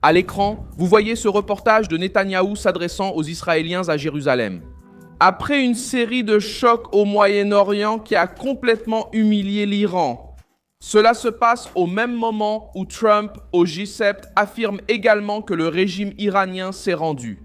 À l'écran, vous voyez ce reportage de Netanyahou s'adressant aux Israéliens à Jérusalem. Après une série de chocs au Moyen-Orient qui a complètement humilié l'Iran, cela se passe au même moment où Trump, au G7, affirme également que le régime iranien s'est rendu.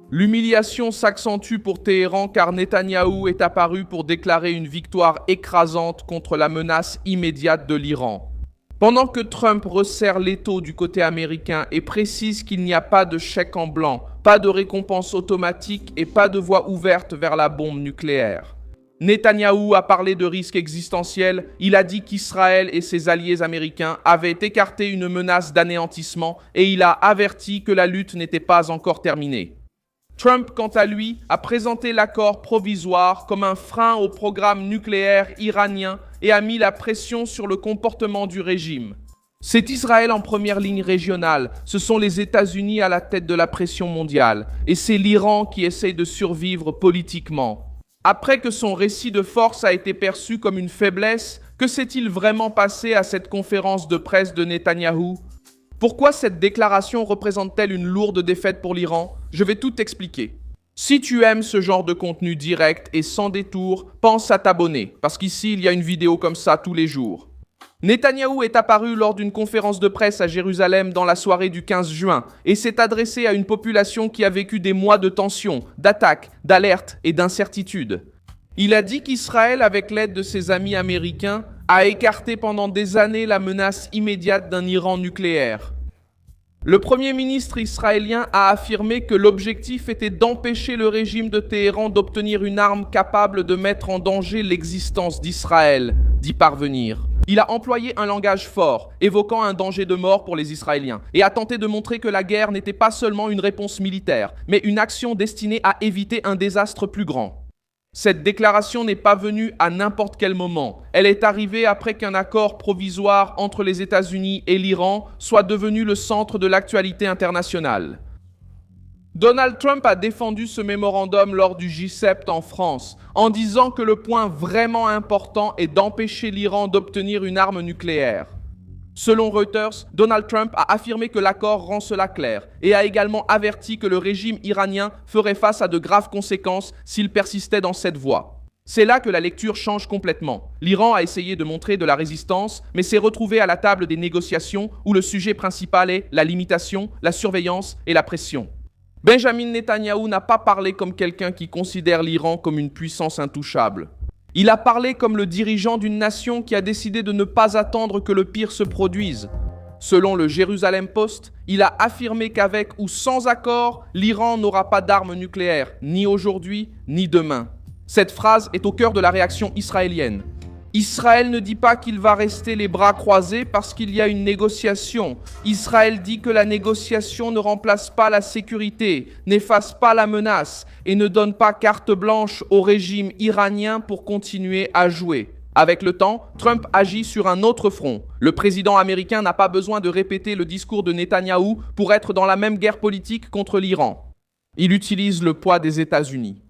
L'humiliation s'accentue pour Téhéran car Netanyahou est apparu pour déclarer une victoire écrasante contre la menace immédiate de l'Iran. Pendant que Trump resserre l'étau du côté américain et précise qu'il n'y a pas de chèque en blanc, pas de récompense automatique et pas de voie ouverte vers la bombe nucléaire. Netanyahou a parlé de risques existentiels, il a dit qu'Israël et ses alliés américains avaient écarté une menace d'anéantissement et il a averti que la lutte n'était pas encore terminée. Trump, quant à lui, a présenté l'accord provisoire comme un frein au programme nucléaire iranien et a mis la pression sur le comportement du régime. C'est Israël en première ligne régionale, ce sont les États-Unis à la tête de la pression mondiale, et c'est l'Iran qui essaye de survivre politiquement. Après que son récit de force a été perçu comme une faiblesse, que s'est-il vraiment passé à cette conférence de presse de Netanyahou ? Pourquoi cette déclaration représente-t-elle une lourde défaite pour l'Iran ? Je vais tout expliquer. Si tu aimes ce genre de contenu direct et sans détour, pense à t'abonner, parce qu'ici il y a une vidéo comme ça tous les jours. Netanyahou est apparu lors d'une conférence de presse à Jérusalem dans la soirée du 15 juin et s'est adressé à une population qui a vécu des mois de tensions, d'attaques, d'alertes et d'incertitudes. Il a dit qu'Israël, avec l'aide de ses amis américains, a écarté pendant des années la menace immédiate d'un Iran nucléaire. Le Premier ministre israélien a affirmé que l'objectif était d'empêcher le régime de Téhéran d'obtenir une arme capable de mettre en danger l'existence d'Israël, d'y parvenir. Il a employé un langage fort, évoquant un danger de mort pour les Israéliens, et a tenté de montrer que la guerre n'était pas seulement une réponse militaire, mais une action destinée à éviter un désastre plus grand. Cette déclaration n'est pas venue à n'importe quel moment. Elle est arrivée après qu'un accord provisoire entre les États-Unis et l'Iran soit devenu le centre de l'actualité internationale. Donald Trump a défendu ce mémorandum lors du G7 en France, en disant que le point vraiment important est d'empêcher l'Iran d'obtenir une arme nucléaire. Selon Reuters, Donald Trump a affirmé que l'accord rend cela clair et a également averti que le régime iranien ferait face à de graves conséquences s'il persistait dans cette voie. C'est là que la lecture change complètement. L'Iran a essayé de montrer de la résistance, mais s'est retrouvé à la table des négociations où le sujet principal est la limitation, la surveillance et la pression. Benjamin Netanyahou n'a pas parlé comme quelqu'un qui considère l'Iran comme une puissance intouchable. Il a parlé comme le dirigeant d'une nation qui a décidé de ne pas attendre que le pire se produise. Selon le Jerusalem Post, il a affirmé qu'avec ou sans accord, l'Iran n'aura pas d'armes nucléaires, ni aujourd'hui, ni demain. Cette phrase est au cœur de la réaction israélienne. Israël ne dit pas qu'il va rester les bras croisés parce qu'il y a une négociation. Israël dit que la négociation ne remplace pas la sécurité, n'efface pas la menace et ne donne pas carte blanche au régime iranien pour continuer à jouer. Avec le temps, Trump agit sur un autre front. Le président américain n'a pas besoin de répéter le discours de Netanyahou pour être dans la même guerre politique contre l'Iran. Il utilise le poids des États-Unis.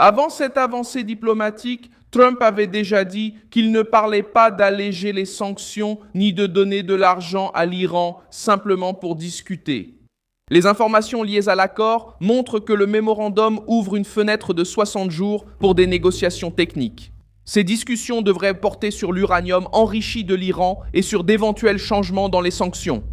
Avant cette avancée diplomatique, Trump avait déjà dit qu'il ne parlait pas d'alléger les sanctions ni de donner de l'argent à l'Iran simplement pour discuter. Les informations liées à l'accord montrent que le mémorandum ouvre une fenêtre de 60 jours pour des négociations techniques. Ces discussions devraient porter sur l'uranium enrichi de l'Iran et sur d'éventuels changements dans les sanctions.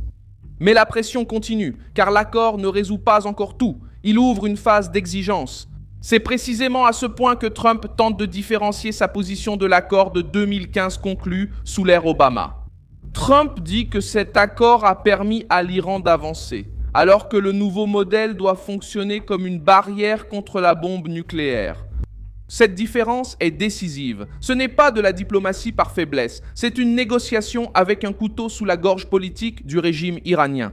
Mais la pression continue, car l'accord ne résout pas encore tout. Il ouvre une phase d'exigence. C'est précisément à ce point que Trump tente de différencier sa position de l'accord de 2015 conclu sous l'ère Obama. Trump dit que cet accord a permis à l'Iran d'avancer, alors que le nouveau modèle doit fonctionner comme une barrière contre la bombe nucléaire. Cette différence est décisive. Ce n'est pas de la diplomatie par faiblesse, c'est une négociation avec un couteau sous la gorge politique du régime iranien.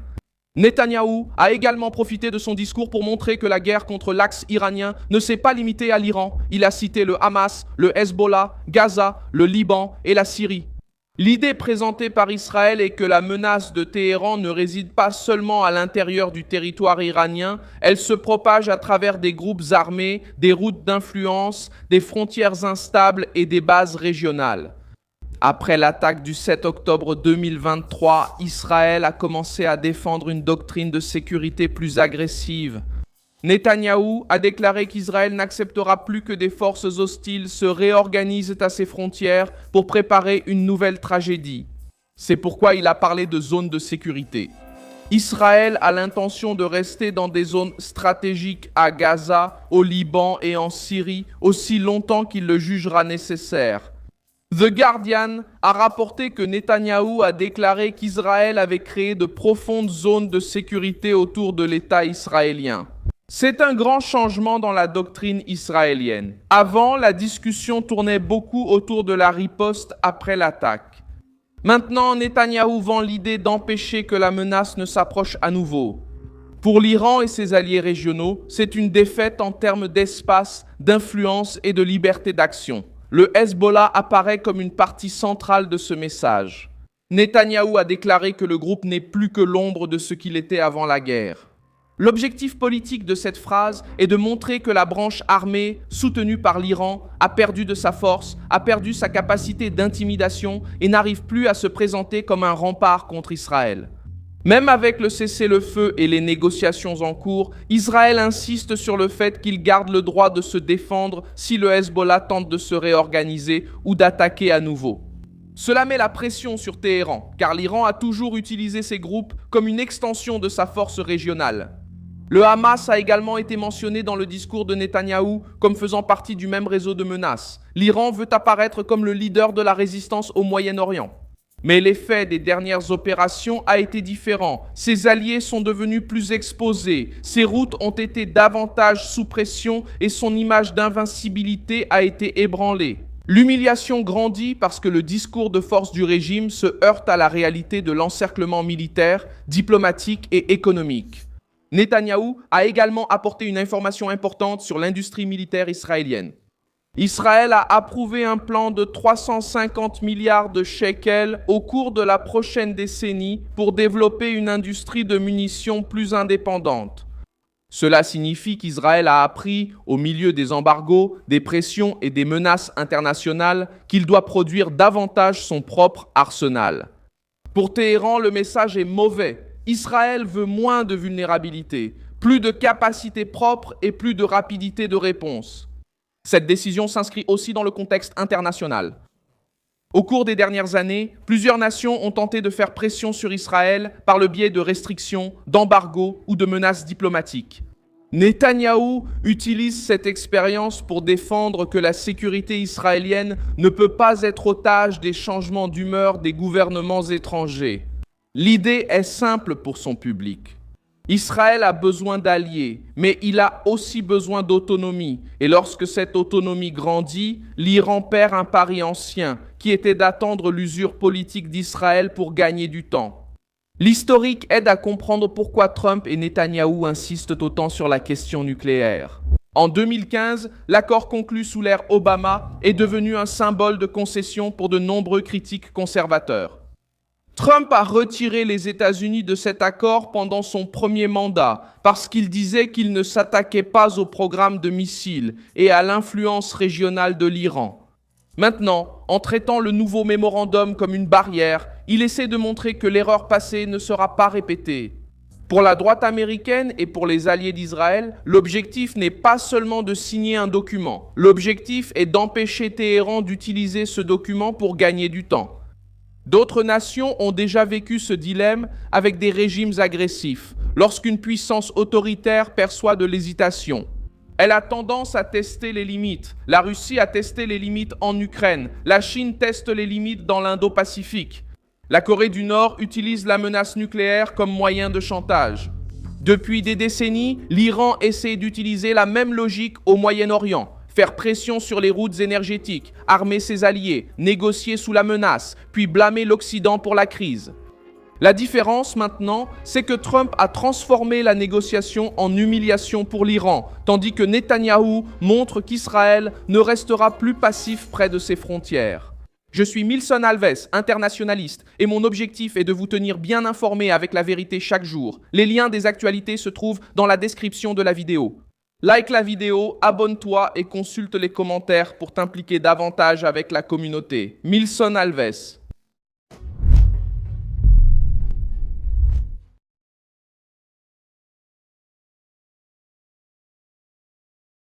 Netanyahou a également profité de son discours pour montrer que la guerre contre l'axe iranien ne s'est pas limitée à l'Iran. Il a cité le Hamas, le Hezbollah, Gaza, le Liban et la Syrie. L'idée présentée par Israël est que la menace de Téhéran ne réside pas seulement à l'intérieur du territoire iranien, elle se propage à travers des groupes armés, des routes d'influence, des frontières instables et des bases régionales. Après l'attaque du 7 octobre 2023, Israël a commencé à défendre une doctrine de sécurité plus agressive. Netanyahou a déclaré qu'Israël n'acceptera plus que des forces hostiles se réorganisent à ses frontières pour préparer une nouvelle tragédie. C'est pourquoi il a parlé de zone de sécurité. Israël a l'intention de rester dans des zones stratégiques à Gaza, au Liban et en Syrie aussi longtemps qu'il le jugera nécessaire. The Guardian a rapporté que Netanyahou a déclaré qu'Israël avait créé de profondes zones de sécurité autour de l'État israélien. C'est un grand changement dans la doctrine israélienne. Avant, la discussion tournait beaucoup autour de la riposte après l'attaque. Maintenant, Netanyahou vend l'idée d'empêcher que la menace ne s'approche à nouveau. Pour l'Iran et ses alliés régionaux, c'est une défaite en termes d'espace, d'influence et de liberté d'action. Le Hezbollah apparaît comme une partie centrale de ce message. Netanyahou a déclaré que le groupe n'est plus que l'ombre de ce qu'il était avant la guerre. L'objectif politique de cette phrase est de montrer que la branche armée, soutenue par l'Iran, a perdu de sa force, a perdu sa capacité d'intimidation et n'arrive plus à se présenter comme un rempart contre Israël. Même avec le cessez-le-feu et les négociations en cours, Israël insiste sur le fait qu'il garde le droit de se défendre si le Hezbollah tente de se réorganiser ou d'attaquer à nouveau. Cela met la pression sur Téhéran, car l'Iran a toujours utilisé ces groupes comme une extension de sa force régionale. Le Hamas a également été mentionné dans le discours de Netanyahou comme faisant partie du même réseau de menaces. L'Iran veut apparaître comme le leader de la résistance au Moyen-Orient. Mais l'effet des dernières opérations a été différent. Ses alliés sont devenus plus exposés, ses routes ont été davantage sous pression et son image d'invincibilité a été ébranlée. L'humiliation grandit parce que le discours de force du régime se heurte à la réalité de l'encerclement militaire, diplomatique et économique. Netanyahou a également apporté une information importante sur l'industrie militaire israélienne. Israël a approuvé un plan de 350 milliards de shekels au cours de la prochaine décennie pour développer une industrie de munitions plus indépendante. Cela signifie qu'Israël a appris, au milieu des embargos, des pressions et des menaces internationales, qu'il doit produire davantage son propre arsenal. Pour Téhéran, le message est mauvais. Israël veut moins de vulnérabilité, plus de capacité propre et plus de rapidité de réponse. Cette décision s'inscrit aussi dans le contexte international. Au cours des dernières années, plusieurs nations ont tenté de faire pression sur Israël par le biais de restrictions, d'embargos ou de menaces diplomatiques. Netanyahou utilise cette expérience pour défendre que la sécurité israélienne ne peut pas être otage des changements d'humeur des gouvernements étrangers. L'idée est simple pour son public. Israël a besoin d'alliés, mais il a aussi besoin d'autonomie. Et lorsque cette autonomie grandit, l'Iran perd un pari ancien, qui était d'attendre l'usure politique d'Israël pour gagner du temps. L'historique aide à comprendre pourquoi Trump et Netanyahou insistent autant sur la question nucléaire. En 2015, l'accord conclu sous l'ère Obama est devenu un symbole de concession pour de nombreux critiques conservateurs. Trump a retiré les États-Unis de cet accord pendant son premier mandat parce qu'il disait qu'il ne s'attaquait pas au programme de missiles et à l'influence régionale de l'Iran. Maintenant, en traitant le nouveau mémorandum comme une barrière, il essaie de montrer que l'erreur passée ne sera pas répétée. Pour la droite américaine et pour les alliés d'Israël, l'objectif n'est pas seulement de signer un document. L'objectif est d'empêcher Téhéran d'utiliser ce document pour gagner du temps. D'autres nations ont déjà vécu ce dilemme avec des régimes agressifs, lorsqu'une puissance autoritaire perçoit de l'hésitation. Elle a tendance à tester les limites. La Russie a testé les limites en Ukraine. La Chine teste les limites dans l'Indo-Pacifique. La Corée du Nord utilise la menace nucléaire comme moyen de chantage. Depuis des décennies, l'Iran essaie d'utiliser la même logique au Moyen-Orient. Faire pression sur les routes énergétiques, armer ses alliés, négocier sous la menace, puis blâmer l'Occident pour la crise. La différence maintenant, c'est que Trump a transformé la négociation en humiliation pour l'Iran, tandis que Netanyahou montre qu'Israël ne restera plus passif près de ses frontières. Je suis Milson Alves, internationaliste, et mon objectif est de vous tenir bien informé avec la vérité chaque jour. Les liens des actualités se trouvent dans la description de la vidéo. Like la vidéo, abonne-toi et consulte les commentaires pour t'impliquer davantage avec la communauté. Milson Alves.